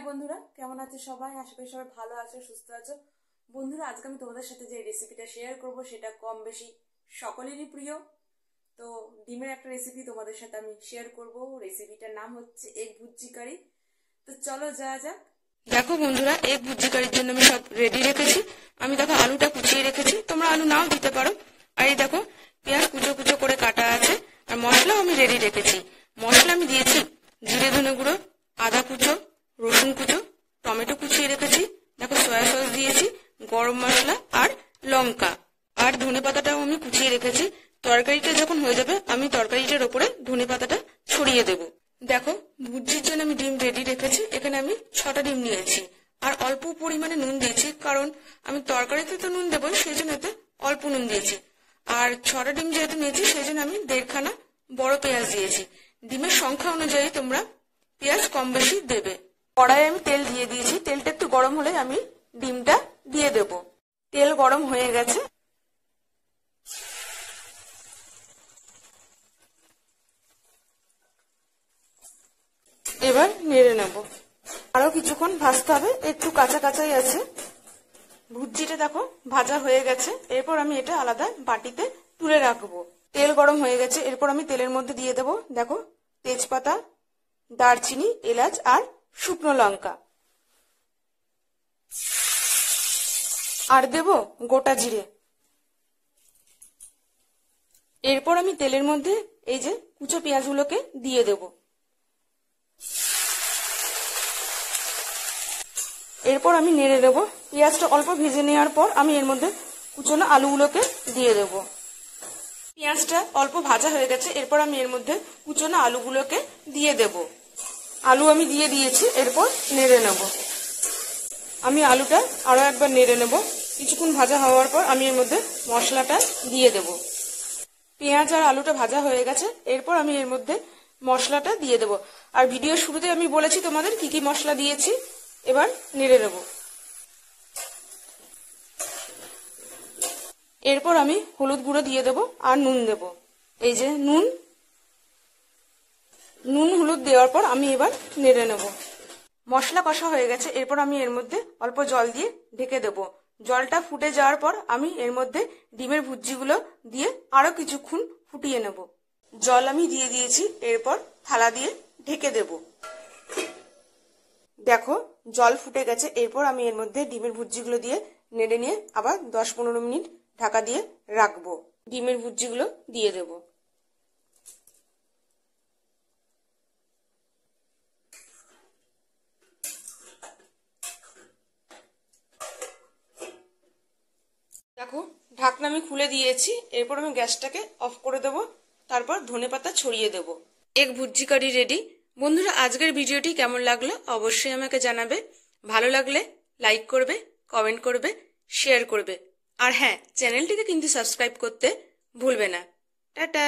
বন্ধুরা, কেমন আছো সবাই? আশা করি সবাই ভালো আছো, সুস্থ আছো। বন্ধুরা, আজকে আমি তোমাদের সাথে যে রেসিপিটা শেয়ার করব সেটা কম বেশি সকলেরই প্রিয়। তো ডিমের একটা রেসিপি তোমাদের সাথে আমি শেয়ার করব। রেসিপিটার নাম হচ্ছে এগ ভুজি কারি। তো চলো যাওয়া যাক। দেখো বন্ধুরা, এগ ভুজি কারির জন্য আমি সব রেডি রেখেছি। আমি দেখো আলুটা কুচিয়ে রেখেছি, তোমরা আলু নাও দিতে পারো। আর এই দেখো পেঁয়াজ কুচো কুচো করে কাটা আছে। আর মশলাও আমি রেডি রেখেছি। মশলা আমি দিয়েছি জিরে ধনে গুঁড়ো, আদা কুচো, রসুন কুচো, টমেটো কুচিয়ে রেখেছি। দেখো সয়া সস দিয়েছি, গরম মশলা আর লঙ্কা আর ধনে পাতাটাও আমি কুচিয়ে রেখেছি। তরকারিটা যখন হয়ে যাবে আমি তরকারিটার ওপরে ধনে পাতাটা ছড়িয়ে দেব। দেখো ভুজির জন্য আমি ডিম রেডি রেখেছি। এখানে আমি 6টা ডিম নিয়েছি আর অল্প পরিমাণে নুন দিয়েছি, কারণ আমি তরকারিতে তো নুন দেবো, সেই জন্য এতে অল্প নুন দিয়েছি। আর 6টা ডিম যেহেতু নিয়েছি সেই জন্য আমি 1.5 খানা বড় পেঁয়াজ দিয়েছি। ডিমের সংখ্যা অনুযায়ী তোমরা পেঁয়াজ কম বেশি দেবে। কড়াইয়ে আমি তেল দিয়ে দিয়েছি। তেলটা একটু গরম হলে আমি ডিমটা দিয়ে দেব। তেল গরম হয়ে গেছে। এবার নেড়ে নেব। আরো কিছুক্ষণ ভাজতে হবে, একটু কাঁচা কাঁচাই আছে। ভুজিটা দেখো ভাজা হয়ে গেছে। এরপর আমি এটা আলাদা বাটিতে তুলে রাখবো। তেল গরম হয়ে গেছে। এরপর আমি তেলের মধ্যে দিয়ে দেব দেখো তেজপাতা, দারচিনি, এলাচ আর শুকনো লঙ্কা। আর দেব গোটা জিরে। এরপর আমি তেলের মধ্যে এই যে কুচো পেঁয়াজগুলোকে দিয়ে দেব। এরপর আমি নেড়ে দেব। পেঁয়াজটা অল্প ভেজে নেওয়ার পর আমি এর মধ্যে কুচোনো আলুগুলোকে দিয়ে দেব। পেঁয়াজটা অল্প ভাজা হয়ে গেছে। এরপর আমি এর মধ্যে কুচোনো আলুগুলোকে দিয়ে দেব। আলু আমি দিয়ে দিয়েছি। এরপর নেড়ে নেব। আমি আলুটা আরো একবার নেড়ে নেব। কিছুক্ষণ ভাজা হওয়ার পর আমি এর মধ্যে মশলাটা দিয়ে দেব। পেঁয়াজ আর আলুটা ভাজা হয়ে গেছে। এরপর আমি এর মধ্যে মশলাটা দিয়ে দেব। আর ভিডিওর শুরুতে আমি বলেছি তোমাদের কি কি মশলা দিয়েছি। এবার নেড়ে নেব। এরপর আমি হলুদ গুঁড়ো দিয়ে দেব আর নুন দেব। এই যে নুন হলুদ দেওয়ার পর আমি এবার নেড়ে নেব। মশলা কষা হয়ে গেছে। এরপর আমি এর মধ্যে অল্প জল দিয়ে ঢেকে দেব। জলটা ফুটে যাওয়ার পর আমি এর মধ্যে ডিমের ভুজিগুলো দিয়ে আরো কিছুক্ষণ ফুটিয়ে নেব। জল আমি দিয়ে দিয়েছি। এরপর থালা দিয়ে ঢেকে দেব। দেখো জল ফুটে গেছে। এরপর আমি এর মধ্যে ডিমের ভুজিগুলো দিয়ে নেড়ে নিয়ে আবার 10-15 মিনিট ঢাকা দিয়ে রাখবো। ডিমের ভুজিগুলো দিয়ে দেব। দেখো ঢাকনা আমি খুলে দিয়েছি। এরপর আমি গ্যাসটাকে অফ করে দেব। তারপর ধনেপাতা ছড়িয়ে দেব। এগ ভুজি কারি রেডি। বন্ধুরা, আজকের ভিডিওটি কেমন লাগলো অবশ্যই আমাকে জানাবে। ভালো লাগলে লাইক করবে, কমেন্ট করবে, শেয়ার করবে। আর হ্যাঁ, চ্যানেলটিকে কিন্তু সাবস্ক্রাইব করতে ভুলবে না। টাটা।